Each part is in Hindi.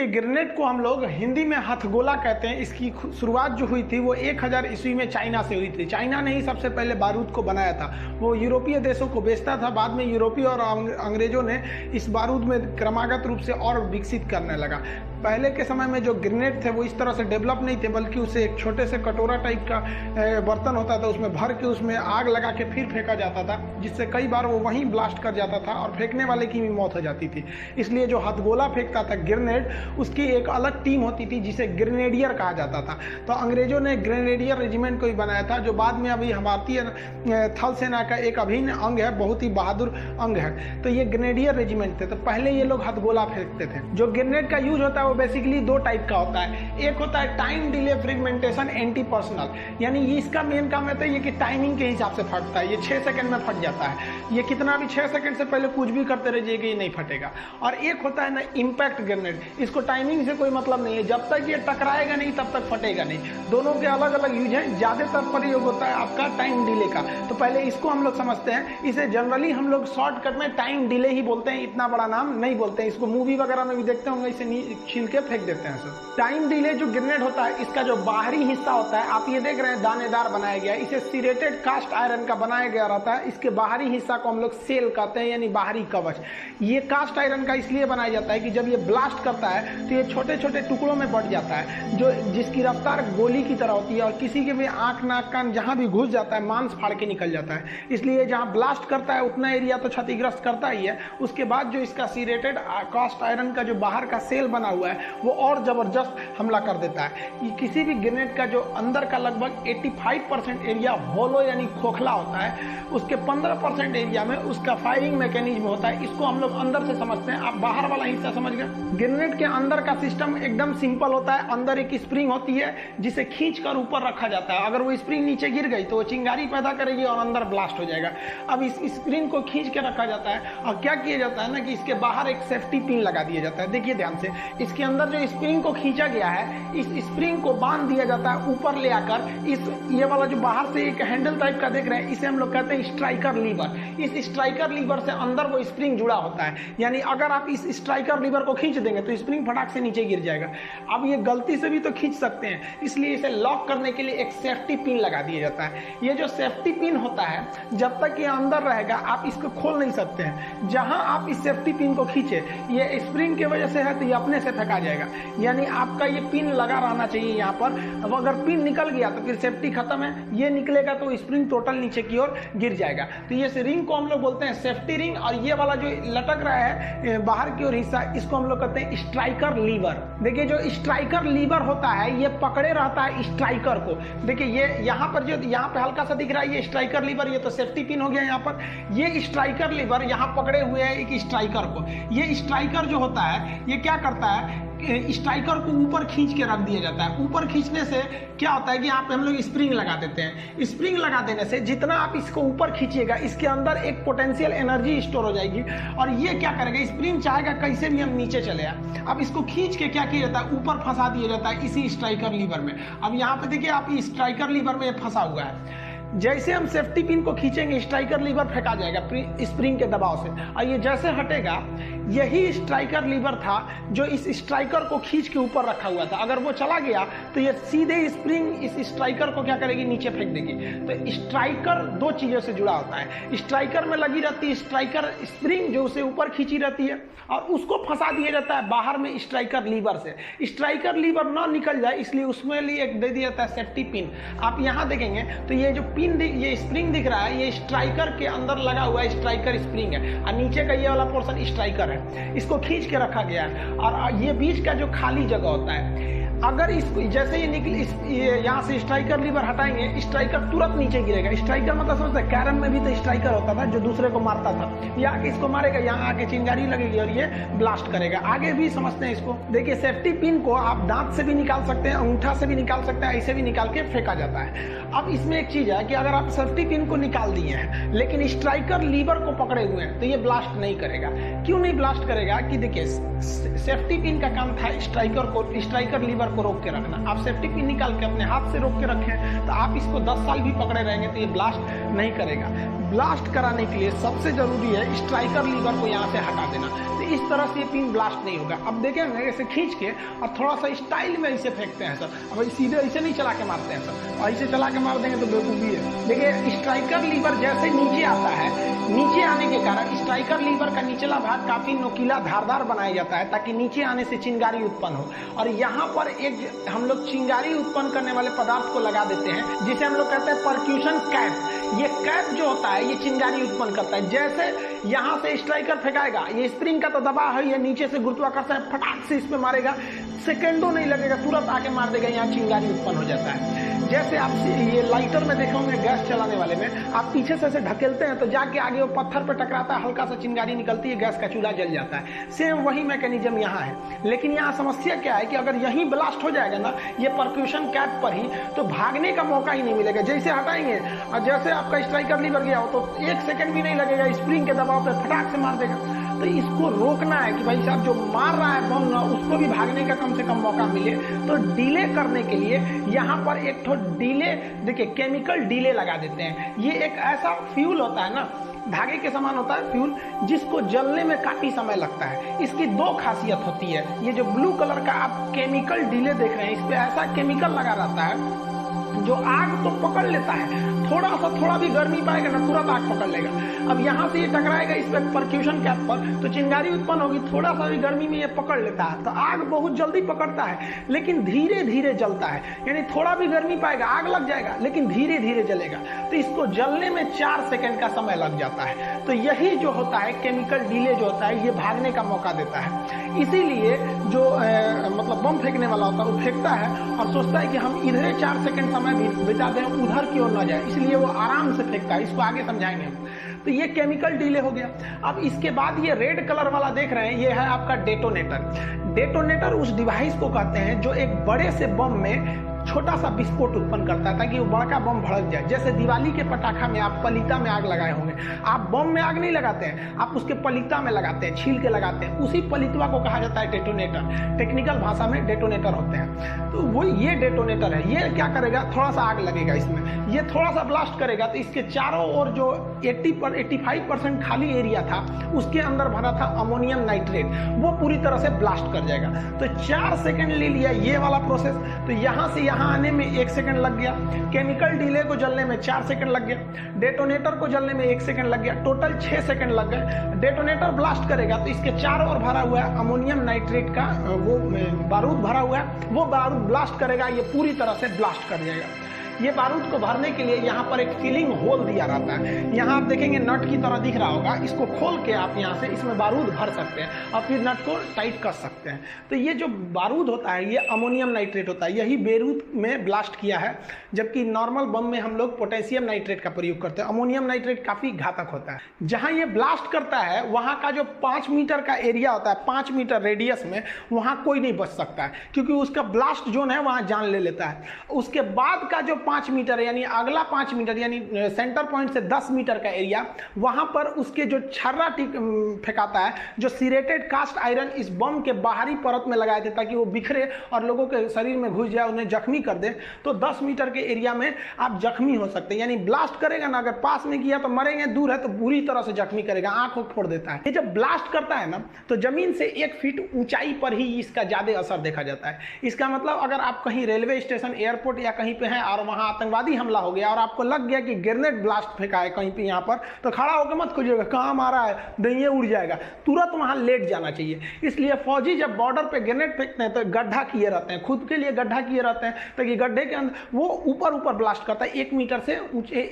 देखिए ग्रेनेड को हम लोग हिंदी में हथगोला कहते हैं। इसकी शुरुआत जो हुई थी वो 1000 ईस्वी में चाइना से हुई थी। चाइना ने ही सबसे पहले बारूद को बनाया था। वो यूरोपीय देशों को बेचता था, बाद में यूरोपीय और अंग्रेजों ने इस बारूद में क्रमागत रूप से और विकसित करने लगा। पहले के समय में जो ग्रेनेड थे वो इस तरह से डेवलप नहीं थे, बल्कि उसे एक छोटे से कटोरा टाइप का बर्तन होता था, उसमें भर के उसमें आग लगा के फिर फेंका जाता था, जिससे कई बार वो वहीं ब्लास्ट कर जाता था और फेंकने वाले की भी मौत हो जाती थी। इसलिए जो हथगोला फेंकता था ग्रेनेड, उसकी एक अलग टीम होती थी जिसे ग्रेनेडियर कहा जाता था। तो अंग्रेजों ने ग्रेनेडियर रेजिमेंट को ही बनाया था, जो बाद में अभी भारतीय थल सेना का एक अभिन्न अंग है, बहुत ही बहादुर अंग है। तो ये ग्रेनेडियर रेजिमेंट थे। तो पहले ये लोग हथगोला फेंकते थे। जो ग्रेनेड का यूज होता है बेसिकली दो टाइप का होता है। एक होता है time delay fragmentation anti personal, यानी ये इसका मेन काम रहता है ये कि टाइमिंग के हिसाब से फटता है। ये 6 सेकंड में फट जाता है। ये कितना भी 6 सेकंड से पहले कुछ भी करते रहिएगा ये नहीं फटेगा। और एक होता है ना इम्पैक्ट ग्रेनेड, इसको टाइमिंग से कोई मतलब नहीं है, जब तक ये टकराएगा नहीं तब तक फटेगा नहीं। दोनों के अलग अलग यूज है। ज्यादातर प्रयोग होता है आपका टाइम डिले का। तो पहले इसको हम लोग समझते हैं। इसे जनरली हम लोग शॉर्टकट में टाइम डिले ही बोलते हैं, इतना बड़ा नाम नहीं बोलते हैं। इसको मूवी वगैरह में भी देखते होंगे, इसे छील के फेंक देते हैं सर। टाइम डिले जो ग्रेनेड होता है, इसका जो बाहरी हिस्सा होता है, आप ये देख रहे हैं दानेदार बनाया गया। इसे सिरेटेड कास्ट आयरन का बनाया गया रहता है। इसके बाहरी हिस्सा को हम लोग सेल कहते हैं, यानी बाहरी कवच। ये कास्ट आयरन का इसलिए बनाया जाता है कि जब ये ब्लास्ट करता है तो ये छोटे छोटे टुकड़ों में बट जाता है, जो जिसकी रफ्तार गोली की तरह होती है, और किसी के भी आंख नाक कान जहां भी घुस जाता है मांस फाड़ के निकल जाता है। इसलिए जहां ब्लास्ट करता है उतना एरिया तो क्षतिग्रस्त करता ही है, उसके बाद जो इसका सिरेटेड कास्ट आयरन का जो बाहर का सेल बना हुआ है वो और जबरदस्त हमला कर देता है। ये किसी भी ग्रेनेड का जो अंदर का लगभग 85% एरिया होलो यानी खोखला होता है, उसके 15% एरिया में उसका फायरिंग मैकेनिज्म होता है। इसको हम लोग अंदर से समझते हैं, आप बाहर वाला हिस्सा समझ गए। ग्रेनेड के अंदर का सिस्टम एकदम सिंपल होता है। अंदर एक स्प्रिंग होती है जिसे खींच कर ऊपर रखा जाता है। अगर वो स्प्रिंग नीचे गिर गई तो वो चिंगारी पैदा करेगी और अंदर ब्लास्ट हो जाएगा। अब इस स्प्रिंग को खींच के रखा जाता है और क्या किया जाता है ना कि इसके बाहर एक सेफ्टी पिन लगा दिया जाता है। देखिए ध्यान से, इसके अंदर जो स्प्रिंग को खींचा गया है, इस स्प्रिंग को बांध दिया जाता है ऊपर ले आकर। ये वाला जो बाहर से एक हैंडल टाइप का देख रहे हैं, इसे हम लोग कहते हैं स्ट्राइकर लीवर। इस स्ट्राइकर लीवर से अंदर वो स्प्रिंग जुड़ा होता है, यानी अगर आप इस स्ट्राइकर लीवर को खींच देंगे तो स्प्रिंग फटाक से नीचे गिर जाएगा। अब ये गलती से भी तो खींच सकते हैं, इसलिए इसे लॉक करने के लिए एक सेफ्टी पिन लगा दिया जाता है। ये जो सेफ्टी पिन होता है, जब तक ये अंदर रहेगा आप इसको खोल नहीं सकते हैं। जहां आप इस सेफ्टी पिन को खींचे, ये स्प्रिंग की वजह से है तो ये अपने से फेंका जाएगा, यानी आपका ये पिन लगा रहना चाहिए यहाँ पर। अब अगर पिन निकल गया तो फिर सेफ्टी खत्म है, ये निकलेगा तो स्प्रिंग टोटल नीचे की ओर गिर जाएगा। तो ये रिंग को हम लोग बोलते हैं सेफ्टी रिंग, और ये वाला जो लटक रहा है बाहर की ओर हिस्सा, इसको हम लोग कहते हैं स्ट्राइकर लीवर। देखिए जो स्ट्राइकर लीवर होता है ये पकड़े रहता है स्ट्राइकर को। देखिए ये यहाँ पर जो यहाँ पे हल्का सा दिख रहा है ये स्ट्राइकर लीवर, ये तो सेफ्टी पिन हो गया यहाँ पर। ये स्ट्राइकर लीवर यहाँ पकड़े हुए है एक स्ट्राइकर को। ये स्ट्राइकर जो होता है ये क्या करता है, स्ट्राइकर को ऊपर खींच के रख दिया जाता है। ऊपर खींचने से क्या होता है कि यहाँ पे हम लोग स्प्रिंग लगा देते हैं। स्प्रिंग लगा देने से जितना आप इसको ऊपर खींचिएगा, इसके अंदर एक पोटेंशियल एनर्जी स्टोर हो जाएगी, और ये क्या करेगा, स्प्रिंग चाहेगा कैसे भी हम नीचे चले आए। अब इसको खींच के क्या किया जाता है, ऊपर फंसा दिया जाता है इसी स्ट्राइकर लीवर में। अब यहाँ पे देखिए आप स्ट्राइकर लीवर में फंसा हुआ है। जैसे हम सेफ्टी पिन को खींचेंगे स्ट्राइकर लीवर फेंका जाएगा स्प्रिंग के दबाव से, और ये जैसे हटेगा, यही स्ट्राइकर लीवर था जो इस स्ट्राइकर को खींच के ऊपर रखा हुआ था। अगर वो चला गया तो ये सीधे स्प्रिंग इस स्ट्राइकर को क्या करेगी, नीचे फेंक देगी। तो स्ट्राइकर दो चीजों से जुड़ा होता है। स्ट्राइकर में लगी रहती है स्ट्राइकर स्प्रिंग जो उसे ऊपर खींची रहती है, और उसको फंसा दिया जाता है बाहर में स्ट्राइकर लीवर से। स्ट्राइकर लीवर ना निकल जाए इसलिए उसमें लिए एक दे दिया जाता है सेफ्टी पिन। आप यहाँ देखेंगे तो ये जो पिन ये स्प्रिंग दिख रहा है, ये स्ट्राइकर के अंदर लगा हुआ है, स्ट्राइकर स्प्रिंग है, और नीचे का ये वाला पोर्शन स्ट्राइकर है। इसको खींच के रखा गया है, और ये बीच का जो खाली जगह होता है, अगर इसको जैसे ये निकल यहाँ से स्ट्राइकर लीवर हटाएंगे, स्ट्राइकर तुरंत नीचे गिरेगा। स्ट्राइकर मतलब समझते हैं, कैरम में भी तो स्ट्राइकर होता था जो दूसरे को मारता था। ये आके इसको मारेगा, यहाँ आके चिंगारी लगेगी और ये ब्लास्ट करेगा। आगे भी समझते हैं इसको। देखिए सेफ्टी पिन को आप दांत से भी निकाल सकते हैं, अंगूठा से भी निकाल सकते हैं, ऐसे भी निकाल के फेंका जाता है। अब इसमें एक चीज है कि अगर आप सेफ्टी पिन को निकाल दिए हैं लेकिन स्ट्राइकर लीवर को पकड़े हुए हैं तो ये ब्लास्ट नहीं करेगा। क्यों नहीं ब्लास्ट करेगा कि देखिए सेफ्टी पिन का काम था स्ट्राइकर लीवर को रोक के रखना। आप सेफ्टी पिन निकाल के अपने हाथ से रोक के रखें तो आप इसको 10 साल भी पकड़े रहेंगे तो ये ब्लास्ट नहीं करेगा। ब्लास्ट कराने के लिए सबसे जरूरी है स्ट्राइकर लीवर को यहाँ से हटा देना। तो इस तरह से पिन ब्लास्ट नहीं होगा। अब देखें ऐसे खींच के और थोड़ा सा स्टाइल में इसे फेंकते हैं सर। अब सीधे ऐसे नहीं चला के मारते हैं सर, और ऐसे चला के मार देंगे तो बेवकूफ़ी है। देखिए स्ट्राइकर लीवर जैसे नीचे आता है, नीचे आने के कारण स्ट्राइकर लीवर का निचला भाग काफी नोकीला धारदार बनाया जाता है ताकि नीचे आने से चिंगारी उत्पन्न हो। और यहाँ पर एक हम लोग चिंगारी उत्पन्न करने वाले पदार्थ को लगा देते हैं जिसे हम लोग कहते हैं परक्यूशन कैप। ये कैप जो होता है ये चिंगारी उत्पन्न करता है। जैसे यहाँ से स्ट्राइकर फेंकाएगा, ये स्प्रिंग का तो दबाव है, ये नीचे से गुरुत्वाकर्षण फटाक से इस पे मारेगा, सेकेंडों नहीं लगेगा, तुरंत आके मार देगा, यहाँ चिंगारी उत्पन्न हो जाता है। जैसे आप ये लाइटर में देखे होंगे गैस चलाने वाले में, आप पीछे से ढकेलते हैं तो जाके आगे वो पत्थर पे टकराता है, हल्का सा चिंगारी निकलती है, गैस का चूल्हा जल जाता है। सेम वही मैकेनिज्म यहाँ है। लेकिन यहाँ समस्या क्या है कि अगर यहीं ब्लास्ट हो जाएगा ना ये परक्यूशन कैप पर ही, तो भागने का मौका ही नहीं मिलेगा। जैसे हटाएंगे और जैसे आपका स्ट्राइकर लीवर गया हो तो 1 सेकंड भी नहीं लगेगा, स्प्रिंग के दबाव पे फटाक से मार देगा। तो इसको रोकना है कि भाई साहब जो मार रहा है बम ना उसको भी भागने का कम से कम मौका मिले। तो डिले करने के लिए यहाँ पर एक तो डिले, देखिए केमिकल डिले लगा देते हैं। ये एक ऐसा फ्यूल होता है ना, धागे के समान होता है फ्यूल, जिसको जलने में काफी समय लगता है। इसकी 2 खासियत होती है। ये जो ब्लू कलर का आप केमिकल डिले देख रहे हैं, इस पे ऐसा केमिकल लगा रहता है जो आग तो पकड़ लेता है, थोड़ा भी गर्मी पाएगा ना तुरंत आग पकड़ लेगा। अब यहाँ से ये टकराएगा इस पर परक्यूशन कैप पर तो चिंगारी उत्पन्न होगी, थोड़ा सा भी गर्मी में ये पकड़ लेता है तो आग बहुत जल्दी पकड़ता है, लेकिन धीरे धीरे जलता है। यानी थोड़ा भी गर्मी पाएगा आग लग जाएगा, लेकिन धीरे धीरे जलेगा। तो इसको जलने में 4 सेकंड का समय लग जाता है। तो यही जो होता है केमिकल डिले जो होता है, ये भागने का मौका देता है। इसीलिए जो मतलब बम फेंकने वाला होता है वो फेंकता है और सोचता है कि हम इधर 4 सेकंड समय बिता दें, उधर की ओर ना जाए, इसलिए वो आराम से फेंकता है। इसको आगे समझाएंगे हम। तो ये केमिकल डिले हो गया। अब इसके बाद ये रेड कलर वाला देख रहे हैं, ये है आपका डेटोनेटर। डेटोनेटर उस डिवाइस को कहते हैं जो एक बड़े से बम में छोटा सा विस्फोट उत्पन्न करता है ताकि वो बड़का बम भड़क जाए। जैसे दिवाली के पटाखा में आप पलीता में आग लगाए होंगे, आप बम में आग नहीं लगाते हैं, आप उसके पलीता में लगाते हैं, छील के लगाते हैं। उसी पलीतवा को कहा जाता है डेटोनेटर। टेक्निकल भाषा में डेटोनेटर होते हैं। तो वो ये डेटोनेटर है। ये क्या करेगा, थोड़ा सा आग लगेगा इसमें, ये थोड़ा सा ब्लास्ट करेगा तो इसके चारों ओर जो 85% खाली एरिया था उसके अंदर भरा था अमोनियम नाइट्रेट, वो पूरी तरह से ब्लास्ट कर जाएगा। तो 4 सेकंड ले लिया ये वाला प्रोसेस। तो यहाँ से यहाँ आने में 1 सेकंड लग गया, केमिकल डिले को जलने में 4 सेकंड लग गया, डेटोनेटर को जलने में 1 सेकंड लग गया, टोटल 6 सेकंड लग गए। डेटोनेटर ब्लास्ट करेगा तो इसके चारों ओर भरा हुआ है अमोनियम नाइट्रेट का वो बारूद भरा हुआ है, वो बारूद ब्लास्ट करेगा, ये पूरी तरह से ब्लास्ट कर जाएगा। ये बारूद को भरने के लिए यहाँ पर एक फिलिंग होल दिया रहता है। यहाँ आप देखेंगे नट की तरह दिख रहा होगा, इसको खोल के आप यहाँ से इसमें बारूद भर सकते हैं और फिर नट को टाइट कर सकते हैं। तो ये जो बारूद होता है ये अमोनियम नाइट्रेट होता है, यही बेरूत में ब्लास्ट किया है, जबकि नॉर्मल बम में हम लोग पोटेशियम नाइट्रेट का प्रयोग करते हैं। अमोनियम नाइट्रेट काफी घातक होता है। जहाँ ये ब्लास्ट करता है वहाँ का जो 5 मीटर का एरिया होता है, 5 मीटर रेडियस में, वहाँ कोई नहीं बच सकता है क्योंकि उसका ब्लास्ट जोन है वहाँ जान ले लेता है। उसके बाद का जो 5 मीटर यानी अगला 5 मीटर यानी सेंटर पॉइंट से 10 मीटर का एरिया, वहां पर उसके जो छर्रा फेंकाता है, जो सिरेटेड कास्ट आयरन इस बम के बाहरी परत में लगाए थे ताकि वो बिखरे और लोगों के शरीर में घुस जाए, उन्हें जख्मी कर दे। तो 10 मीटर के एरिया में आप जख्मी हो सकते हैं। यानी ब्लास्ट करेगा ना, अगर पास में किया तो मरेंगे, दूर है तो बुरी तरह से जख्मी करेगा, आंख फोड़ देता है। ये जब ब्लास्ट करता है ना तो जमीन से 1 फीट ऊंचाई पर ही इसका ज्यादा असर देखा जाता है। इसका मतलब अगर आप कहीं रेलवे स्टेशन, एयरपोर्ट या कहीं पे हैं और वहां आतंकवादी हमला हो गया और आपको लग गया कि ग्रेनेड ब्लास्ट फेंका है कहीं पे यहाँ पर, तो खड़ा होकर मत खोजिएगा कहाँ मारा है, दहिए उड़ जाएगा, तुरंत वहां लेट जाना चाहिए। इसलिए फौजी जब बॉर्डर पे ग्रेनेड फेंकते हैं तो गड्ढा किए रहते हैं, खुद के लिए गड्ढा किए रहते हैं ताकि गड्ढे के अंदर वो ऊपर ब्लास्ट करता है 1 मीटर से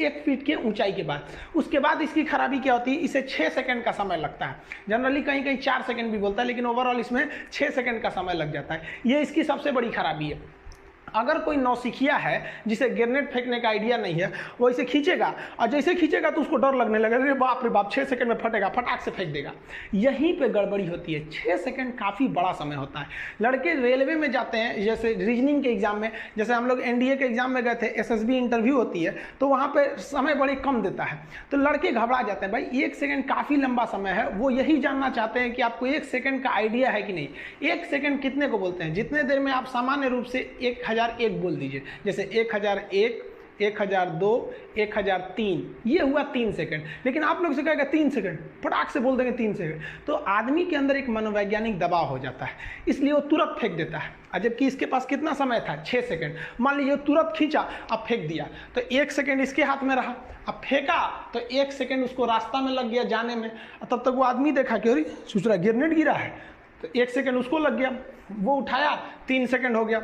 1 फीट के ऊंचाई के बाद। उसके बाद इसकी खराबी क्या होती है, इसे 6 सेकंड का समय लगता है। जनरली कहीं कहीं 4 सेकंड भी बोलता है, लेकिन ओवरऑल इसमें 6 सेकंड का समय लग जाता है। ये इसकी सबसे बड़ी खराबी है। अगर कोई नौसिखिया है जिसे ग्रेनेड फेंकने का आइडिया नहीं है, वो इसे खींचेगा और जैसे खींचेगा तो उसको डर लगने लगेगा, अरे बाप रे बाप 6 सेकंड में फटेगा, फटाक से फेंक देगा। यहीं पे गड़बड़ी होती है। 6 सेकंड काफ़ी बड़ा समय होता है। लड़के रेलवे में जाते हैं, जैसे रीजनिंग के एग्जाम में, जैसे हम लोग NDA के एग्जाम में गए थे, SSB इंटरव्यू होती है तो वहाँ पर समय बड़ी कम देता है, तो लड़के घबरा जाते हैं, भाई 1 सेकंड काफ़ी लंबा समय है। वो यही जानना चाहते हैं कि आपको 1 सेकंड का आइडिया है कि नहीं। 1 सेकंड कितने को बोलते हैं, जितने देर में आप सामान्य रूप से 1001 बोल दीजिए, जैसे 1001, 1002, 1003, ये हुआ 3 सेकंड। लेकिन आप लोग से कहेगा 3 सेकंड, फटाक से बोल देंगे 3 सेकंड, तो आदमी के अंदर एक मनोवैज्ञानिक दबाव हो जाता है, इसलिए वो तुरंत फेंक देता है। जबकि इसके पास कितना समय था, 6 सेकंड। मान लीजिए तुरंत खींचा, अब फेंक दिया, तो 1 सेकंड इसके हाथ में रहा, अब फेंका तो 1 सेकंड उसको रास्ता में लग गया जाने में। तब तक वो आदमी देखा कि अरे सोच रहा ग्रेनेड गिरा है, तो 1 सेकंड उसको लग गया, वो उठाया, 3 सेकंड हो गया।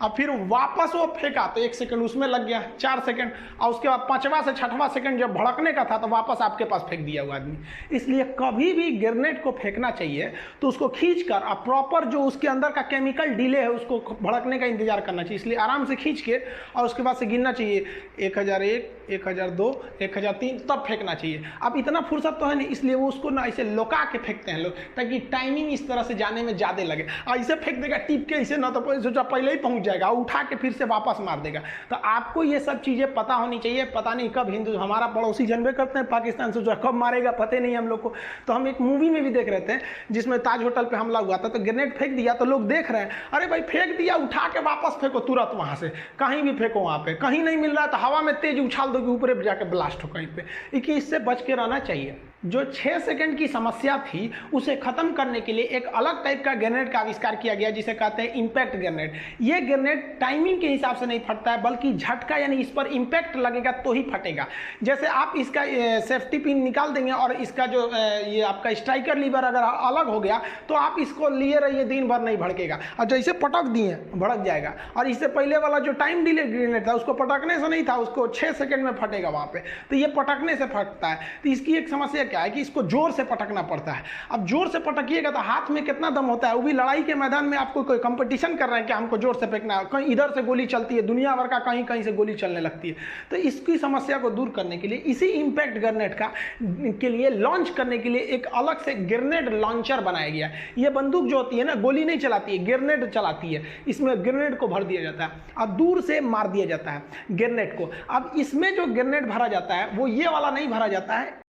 अब फिर वापस वो फेंका तो 1 सेकंड उसमें लग गया, 4 सेकंड, और उसके बाद 5वां से 6वां सेकंड जब भड़कने का था तो वापस आपके पास फेंक दिया वो आदमी। इसलिए कभी भी ग्रेनेड को फेंकना चाहिए तो उसको खींच कर अब प्रॉपर जो उसके अंदर का केमिकल डिले है उसको भड़कने का इंतजार करना चाहिए। इसलिए आराम से खींच के और उसके बाद से गिनना चाहिए 1001, 1002, 1003, तब फेंकना चाहिए। अब इतना फुर्सत तो है नहीं, इसलिए वो उसको ना ऐसे लुका के फेंकते हैं लोग, ताकि टाइमिंग इस तरह से जाने में ज़्यादा लगे। और इसे फेंक देगा टिप के, इसे ना तो सोचा पहले ही पहुंच जाएगा, उठा के फिर से वापस मार देगा। तो आपको ये सब चीज़ें पता होनी चाहिए। पता नहीं कब हिंदू, हमारा पड़ोसी जनबे करते हैं पाकिस्तान से, कब मारेगा पता नहीं हम लोग को। तो हम एक मूवी में भी देख रहे थे जिसमें ताज होटल पे हमला हुआ था, तो ग्रेनेड फेंक दिया तो लोग देख रहे हैं, अरे भाई फेंक दिया, उठा के वापस फेंको तुरंत, वहां से कहीं भी फेंको, वहां पे कहीं नहीं मिल रहा है तो हवा में तेज उछाल दो कि ऊपर जाके ब्लास्ट हो कहीं पे। कि इससे बच के रहना चाहिए। जो 6 सेकंड की समस्या थी उसे खत्म करने के लिए एक अलग टाइप का ग्रेनेड का आविष्कार किया गया जिसे कहते हैं इंपैक्ट ग्रेनेड। ये ग्रेनेड टाइमिंग के हिसाब से नहीं फटता है, बल्कि झटका यानी इस पर इंपैक्ट लगेगा तो ही फटेगा। जैसे आप इसका सेफ्टी पिन निकाल देंगे और इसका जो ये आपका स्ट्राइकर लीवर अगर अलग हो गया तो आप इसको लिए रहिए, दिन भर नहीं भड़केगा। और जैसे पटक दिए भड़क जाएगा। और इससे पहले वाला जो टाइम डिले ग्रेनेड था उसको पटकने से नहीं था, उसको 6 सेकंड में फटेगा वहां पे, तो ये पटकने से फटता है। तो इसकी एक समस्या क्या है कि इसको जोर से पटकना पड़ता है। अब जोर से पटकिएगा तो हाथ में कितना दम होता है, वो भी लड़ाई के मैदान में आपको कोई कंपटीशन कर रहे हैं कि हमको जोर से फेंकना है, कहीं इधर से गोली चलती है, दुनिया भर का कहीं कहीं से गोली चलने लगती है। तो इसकी समस्या को दूर करने के लिए इसी इंपैक्ट ग्रेनेड का के लिए लॉन्च करने के लिए एक अलग से ग्रेनेड लॉन्चर बनाया गया है। ये बंदूक जो होती है ना, गोली नहीं चलाती है, ग्रेनेड चलाती है। इसमें ग्रेनेड को भर दिया जाता है और दूर से मार दिया जाता है ग्रेनेड को। अब इसमें जो ग्रेनेड भरा जाता है वो ये वाला नहीं भरा जाता है,